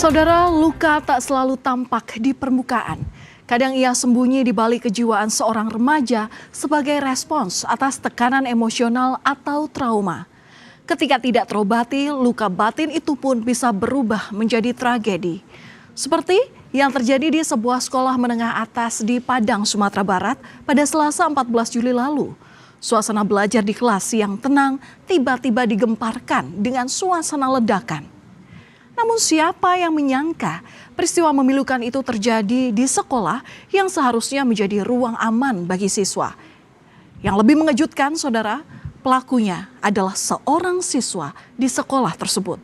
Saudara, luka tak selalu tampak di permukaan. Kadang ia sembunyi di balik kejiwaan seorang remaja sebagai respons atas tekanan emosional atau trauma. Ketika tidak terobati, luka batin itu pun bisa berubah menjadi tragedi. Seperti yang terjadi di sebuah sekolah menengah atas di Padang, Sumatera Barat pada Selasa 14 Juli lalu. Suasana belajar di kelas yang tenang tiba-tiba digemparkan dengan suasana ledakan. Namun siapa yang menyangka peristiwa memilukan itu terjadi di sekolah yang seharusnya menjadi ruang aman bagi siswa. Yang lebih mengejutkan, saudara, pelakunya adalah seorang siswa di sekolah tersebut.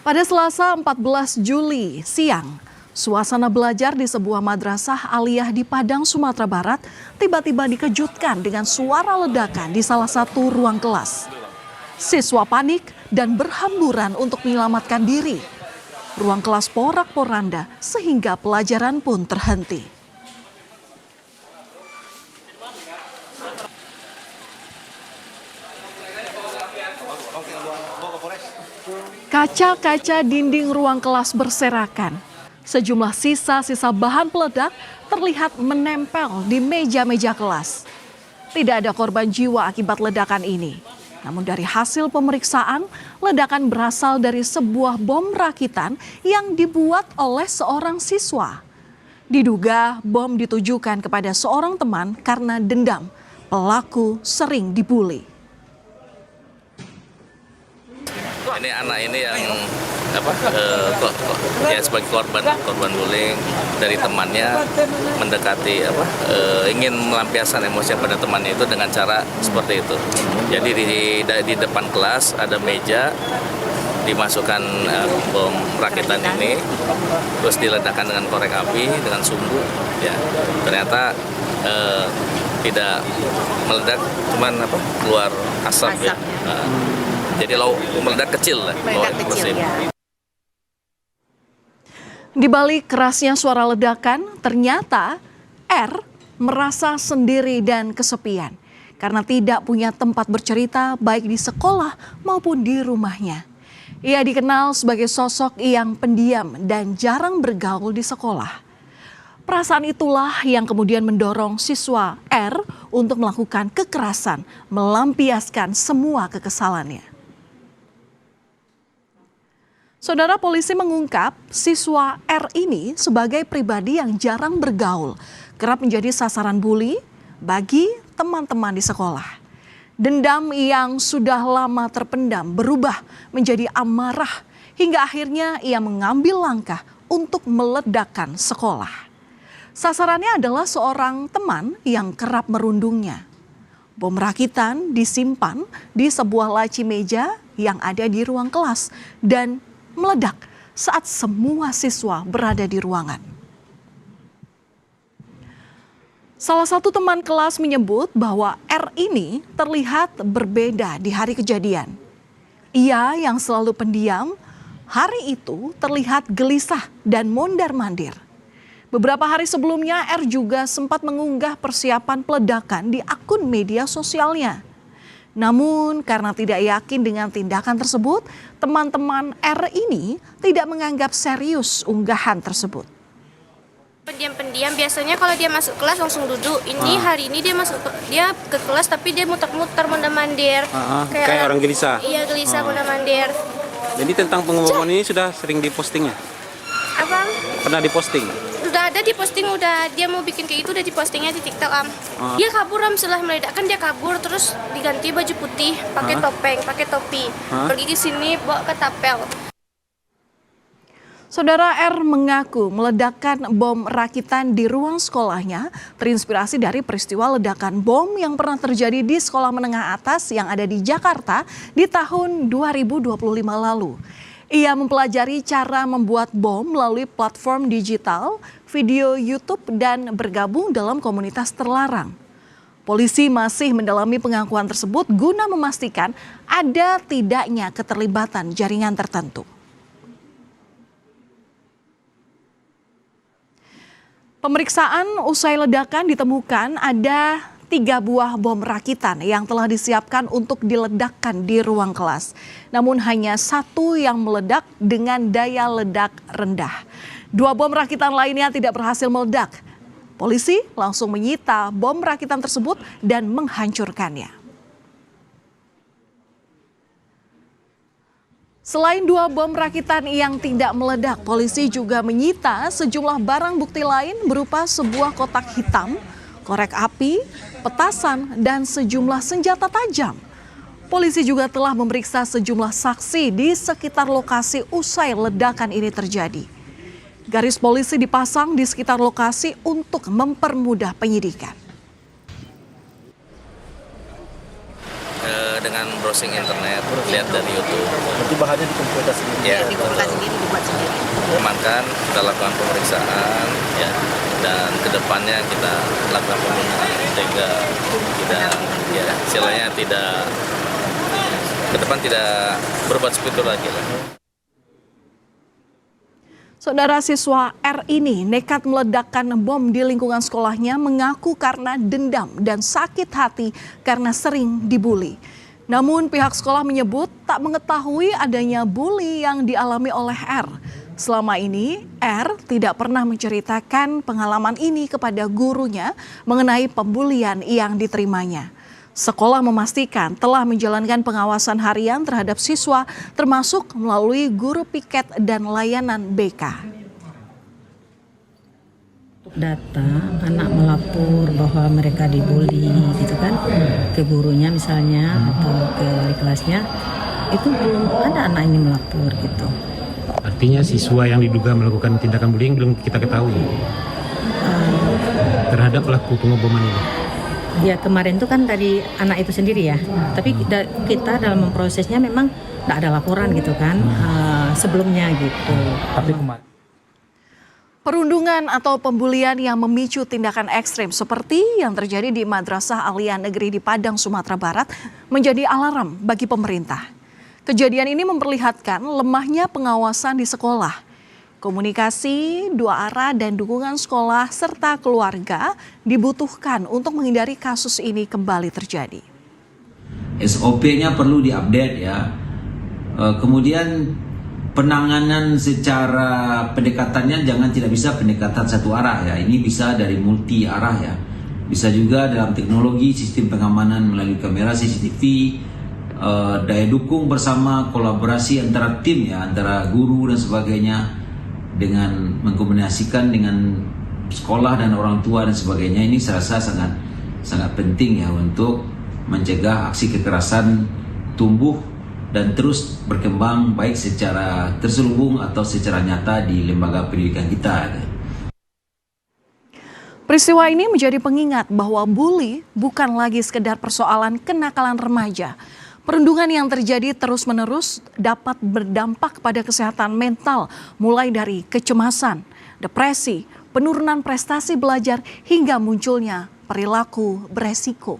Pada Selasa 14 Juli siang, suasana belajar di sebuah madrasah aliyah di Padang, Sumatera Barat tiba-tiba dikejutkan dengan suara ledakan di salah satu ruang kelas. Siswa panik dan berhamburan untuk menyelamatkan diri. Ruang kelas porak-poranda sehingga pelajaran pun terhenti. Kaca-kaca dinding ruang kelas berserakan. Sejumlah sisa-sisa bahan peledak terlihat menempel di meja-meja kelas. Tidak ada korban jiwa akibat ledakan ini. Namun dari hasil pemeriksaan, ledakan berasal dari sebuah bom rakitan yang dibuat oleh seorang siswa. Diduga bom ditujukan kepada seorang teman karena dendam. Pelaku sering dibuli. Ini anak ini yang ya sebagai korban bullying dari temannya mendekati ingin melampiaskan emosi pada temannya itu dengan cara seperti itu. Jadi di depan kelas ada meja, dimasukkan bom rakitan ini, terus diledakkan dengan korek api dengan sumbu. Ya, ternyata tidak meledak, cuman keluar asap. Ya. Jadi meledak kecil lah. Di balik kerasnya suara ledakan, ternyata R merasa sendiri dan kesepian karena tidak punya tempat bercerita baik di sekolah maupun di rumahnya. Ia dikenal sebagai sosok yang pendiam dan jarang bergaul di sekolah. Perasaan itulah yang kemudian mendorong siswa R untuk melakukan kekerasan, melampiaskan semua kekesalannya. Saudara, polisi mengungkap siswa R ini sebagai pribadi yang jarang bergaul, kerap menjadi sasaran bully bagi teman-teman di sekolah. Dendam yang sudah lama terpendam berubah menjadi amarah hingga akhirnya ia mengambil langkah untuk meledakkan sekolah. Sasarannya adalah seorang teman yang kerap merundungnya. Bom rakitan disimpan di sebuah laci meja yang ada di ruang kelas dan meledak saat semua siswa berada di ruangan. Salah satu teman kelas menyebut bahwa R ini terlihat berbeda di hari kejadian. Ia yang selalu pendiam, hari itu terlihat gelisah dan mondar-mandir. Beberapa hari sebelumnya R juga sempat mengunggah persiapan peledakan di akun media sosialnya. Namun karena tidak yakin dengan tindakan tersebut, teman-teman R ini tidak menganggap serius unggahan tersebut. Pendiam-pendiam, biasanya kalau dia masuk kelas langsung duduk. Ini hari ini dia ke kelas tapi dia muter-muter mondar-mandir. Kayak orang gelisah. Iya, gelisah mondar-mandir. Jadi tentang pengumuman ini sudah sering dipostingnya? Apa? Pernah diposting? Udah ada diposting, udah dia mau bikin kayak itu udah dipostingnya di TikTok Dia kabur setelah meledakkan dia kabur terus diganti baju putih, pakai topeng, pakai topi, pergi ke sini bawa ke tapel. Saudara R mengaku meledakkan bom rakitan di ruang sekolahnya terinspirasi dari peristiwa ledakan bom yang pernah terjadi di sekolah menengah atas yang ada di Jakarta di tahun 2025 lalu. Ia mempelajari cara membuat bom melalui platform digital, video YouTube, dan bergabung dalam komunitas terlarang. Polisi masih mendalami pengakuan tersebut guna memastikan ada tidaknya keterlibatan jaringan tertentu. Pemeriksaan usai ledakan ditemukan ada 3 buah bom rakitan yang telah disiapkan untuk diledakkan di ruang kelas. Namun hanya 1 yang meledak dengan daya ledak rendah. 2 bom rakitan lainnya tidak berhasil meledak. Polisi langsung menyita bom rakitan tersebut dan menghancurkannya. Selain 2 bom rakitan yang tidak meledak, polisi juga menyita sejumlah barang bukti lain berupa sebuah kotak hitam, korek api, petasan, dan sejumlah senjata tajam. Polisi juga telah memeriksa sejumlah saksi di sekitar lokasi usai ledakan ini terjadi. Garis polisi dipasang di sekitar lokasi untuk mempermudah penyidikan. Dengan browsing internet, lihat dari YouTube. Berarti bahannya dikumpulkan sendiri? Ya, dikumpulkan sendiri, dibuat sendiri. Amankan, kita lakukan pemeriksaan, ya, dan kedepannya kita lakukan pembinaan sehingga tidak, ya, istilahnya tidak, ke depan tidak berbuat seperti itu lagi. Saudara, siswa R ini nekat meledakkan bom di lingkungan sekolahnya mengaku karena dendam dan sakit hati karena sering dibuli. Namun pihak sekolah menyebut tak mengetahui adanya bully yang dialami oleh R. Selama ini R tidak pernah menceritakan pengalaman ini kepada gurunya mengenai pembulian yang diterimanya. Sekolah memastikan telah menjalankan pengawasan harian terhadap siswa termasuk melalui guru piket dan layanan BK. Data anak melapor bahwa mereka dibully gitu kan, ke gurunya misalnya atau ke wali kelasnya, itu belum ada anak ini melapor gitu. Artinya siswa yang diduga melakukan tindakan bullying belum kita ketahui terhadap pelaku pengoboman ini. Ya kemarin itu kan dari anak itu sendiri ya, tapi kita dalam memprosesnya memang tidak ada laporan gitu kan sebelumnya gitu. Tapi kemarin Perundungan atau pembulian yang memicu tindakan ekstrim seperti yang terjadi di Madrasah Aliyah Negeri di Padang, Sumatera Barat menjadi alarm bagi pemerintah. Kejadian ini memperlihatkan lemahnya pengawasan di sekolah. Komunikasi, 2 arah dan dukungan sekolah serta keluarga dibutuhkan untuk menghindari kasus ini kembali terjadi. SOP-nya perlu diupdate ya. Kemudian penanganan secara pendekatannya jangan tidak bisa pendekatan satu arah ya. Ini bisa dari multi arah ya. Bisa juga dalam teknologi sistem pengamanan melalui kamera CCTV, daya dukung bersama, kolaborasi antara tim ya, antara guru dan sebagainya, dengan mengkomunikasikan dengan sekolah dan orang tua dan sebagainya. Ini saya rasa sangat penting ya untuk mencegah aksi kekerasan tumbuh dan terus berkembang baik secara terselubung atau secara nyata di lembaga pendidikan kita. Peristiwa ini menjadi pengingat bahwa bully bukan lagi sekedar persoalan kenakalan remaja. Perundungan yang terjadi terus-menerus dapat berdampak pada kesehatan mental, mulai dari kecemasan, depresi, penurunan prestasi belajar, hingga munculnya perilaku beresiko.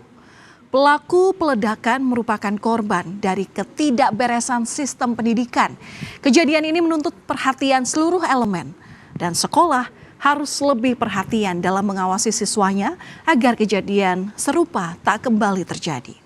Pelaku peledakan merupakan korban dari ketidakberesan sistem pendidikan. Kejadian ini menuntut perhatian seluruh elemen dan sekolah harus lebih perhatian dalam mengawasi siswanya agar kejadian serupa tak kembali terjadi.